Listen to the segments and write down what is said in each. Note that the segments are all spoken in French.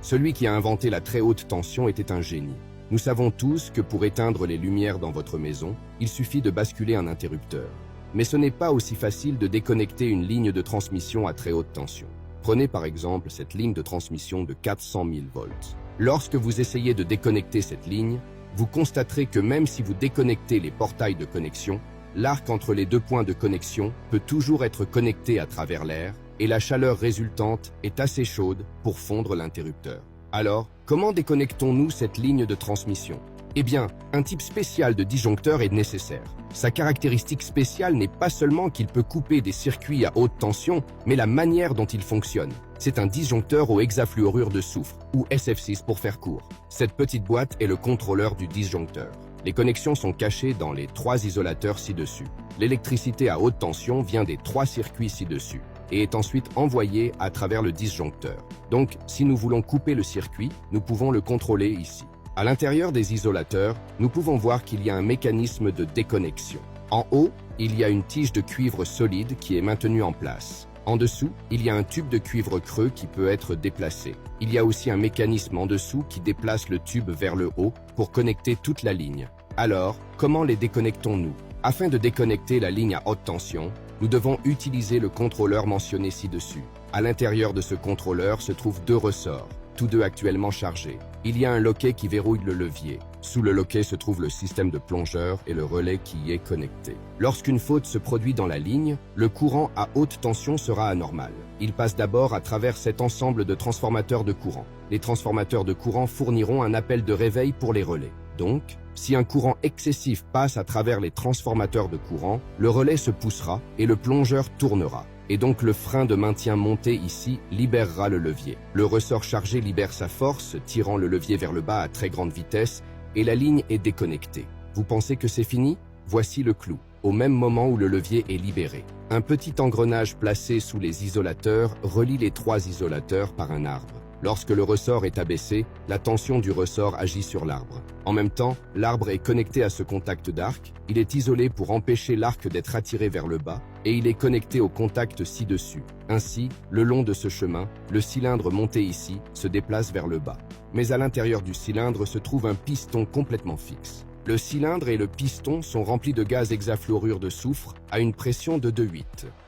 Celui qui a inventé la très haute tension était un génie. Nous savons tous que pour éteindre les lumières dans votre maison, il suffit de basculer un interrupteur. Mais ce n'est pas aussi facile de déconnecter une ligne de transmission à très haute tension. Prenez par exemple cette ligne de transmission de 400 000 volts. Lorsque vous essayez de déconnecter cette ligne, vous constaterez que même si vous déconnectez les portails de connexion, l'arc entre les deux points de connexion peut toujours être connecté à travers l'air et la chaleur résultante est assez chaude pour fondre l'interrupteur. Alors, comment déconnectons-nous cette ligne de transmission? Eh bien, un type spécial de disjoncteur est nécessaire. Sa caractéristique spéciale n'est pas seulement qu'il peut couper des circuits à haute tension, mais la manière dont il fonctionne. C'est un disjoncteur au hexafluorure de soufre, ou SF6 pour faire court. Cette petite boîte est le contrôleur du disjoncteur. Les connexions sont cachées dans les 3 isolateurs ci-dessus. L'électricité à haute tension vient des 3 circuits ci-dessus et est ensuite envoyée à travers le disjoncteur. Donc, si nous voulons couper le circuit, nous pouvons le contrôler ici. À l'intérieur des isolateurs, nous pouvons voir qu'il y a un mécanisme de déconnexion. En haut, il y a une tige de cuivre solide qui est maintenue en place. En dessous, il y a un tube de cuivre creux qui peut être déplacé. Il y a aussi un mécanisme en dessous qui déplace le tube vers le haut pour connecter toute la ligne. Alors, comment les déconnectons-nous? Afin de déconnecter la ligne à haute tension, nous devons utiliser le contrôleur mentionné ci-dessus. À l'intérieur de ce contrôleur se trouvent 2 ressorts, tous deux actuellement chargés. Il y a un loquet qui verrouille le levier. Sous le loquet se trouve le système de plongeur et le relais qui y est connecté. Lorsqu'une faute se produit dans la ligne, le courant à haute tension sera anormal. Il passe d'abord à travers cet ensemble de transformateurs de courant. Les transformateurs de courant fourniront un appel de réveil pour les relais. Donc, si un courant excessif passe à travers les transformateurs de courant, le relais se poussera et le plongeur tournera. Et donc le frein de maintien monté ici libérera le levier. Le ressort chargé libère sa force, tirant le levier vers le bas à très grande vitesse, et la ligne est déconnectée. Vous pensez que c'est fini? Voici le clou. Au même moment où le levier est libéré, un petit engrenage placé sous les isolateurs relie les 3 isolateurs par un arbre. Lorsque le ressort est abaissé, la tension du ressort agit sur l'arbre. En même temps, l'arbre est connecté à ce contact d'arc, il est isolé pour empêcher l'arc d'être attiré vers le bas, et il est connecté au contact ci-dessus. Ainsi, le long de ce chemin, le cylindre monté ici se déplace vers le bas. Mais à l'intérieur du cylindre se trouve un piston complètement fixe. Le cylindre et le piston sont remplis de gaz hexafluorure de soufre à une pression de 2,8.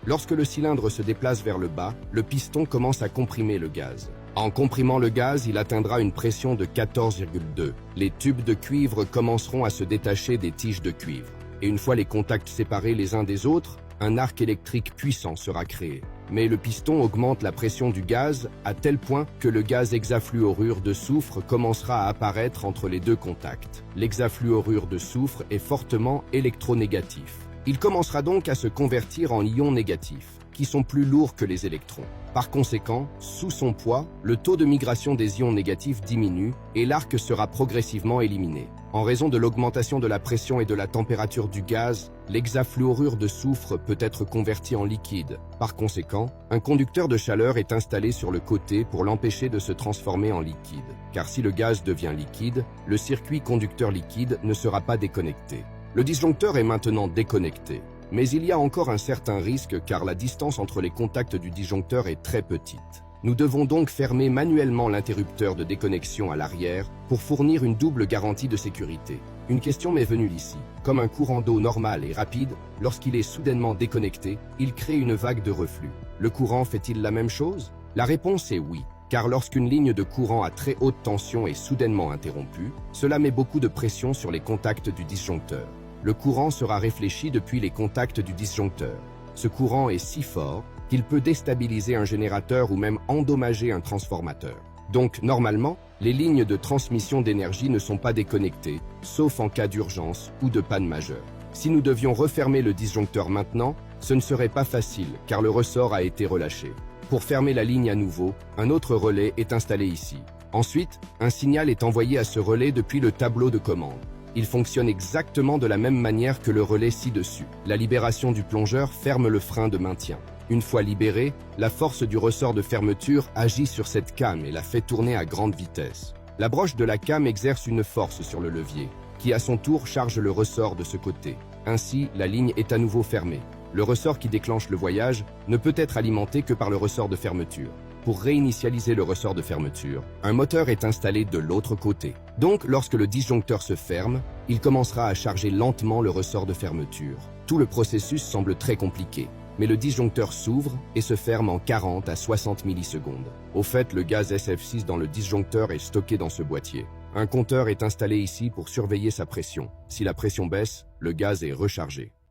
Lorsque le cylindre se déplace vers le bas, le piston commence à comprimer le gaz. En comprimant le gaz, il atteindra une pression de 14,2. Les tubes de cuivre commenceront à se détacher des tiges de cuivre. Et une fois les contacts séparés les uns des autres, un arc électrique puissant sera créé. Mais le piston augmente la pression du gaz à tel point que le gaz hexafluorure de soufre commencera à apparaître entre les 2 contacts. L'hexafluorure de soufre est fortement électronégatif. Il commencera donc à se convertir en ions négatifs, qui sont plus lourds que les électrons. Par conséquent, sous son poids, le taux de migration des ions négatifs diminue et l'arc sera progressivement éliminé. En raison de l'augmentation de la pression et de la température du gaz, l'hexafluorure de soufre peut être converti en liquide. Par conséquent, un conducteur de chaleur est installé sur le côté pour l'empêcher de se transformer en liquide. Car si le gaz devient liquide, le circuit conducteur liquide ne sera pas déconnecté. Le disjoncteur est maintenant déconnecté. Mais il y a encore un certain risque car la distance entre les contacts du disjoncteur est très petite. Nous devons donc fermer manuellement l'interrupteur de déconnexion à l'arrière pour fournir une double garantie de sécurité. Une question m'est venue ici. Comme un courant d'eau normal et rapide, lorsqu'il est soudainement déconnecté, il crée une vague de reflux. Le courant fait-il la même chose? La réponse est oui, car lorsqu'une ligne de courant à très haute tension est soudainement interrompue, cela met beaucoup de pression sur les contacts du disjoncteur. Le courant sera réfléchi depuis les contacts du disjoncteur. Ce courant est si fort qu'il peut déstabiliser un générateur ou même endommager un transformateur. Donc, normalement, les lignes de transmission d'énergie ne sont pas déconnectées, sauf en cas d'urgence ou de panne majeure. Si nous devions refermer le disjoncteur maintenant, ce ne serait pas facile car le ressort a été relâché. Pour fermer la ligne à nouveau, un autre relais est installé ici. Ensuite, un signal est envoyé à ce relais depuis le tableau de commande. Il fonctionne exactement de la même manière que le relais ci-dessus. La libération du plongeur ferme le frein de maintien. Une fois libéré, la force du ressort de fermeture agit sur cette came et la fait tourner à grande vitesse. La broche de la came exerce une force sur le levier, qui à son tour charge le ressort de ce côté. Ainsi, la ligne est à nouveau fermée. Le ressort qui déclenche le voyage ne peut être alimenté que par le ressort de fermeture. pour réinitialiser le ressort de fermeture, un moteur est installé de l'autre côté. Donc, lorsque le disjoncteur se ferme, il commencera à charger lentement le ressort de fermeture. Tout le processus semble très compliqué, mais le disjoncteur s'ouvre et se ferme en 40 à 60 millisecondes. Au fait, le gaz SF6 dans le disjoncteur est stocké dans ce boîtier. Un compteur est installé ici pour surveiller sa pression. Si la pression baisse, le gaz est rechargé.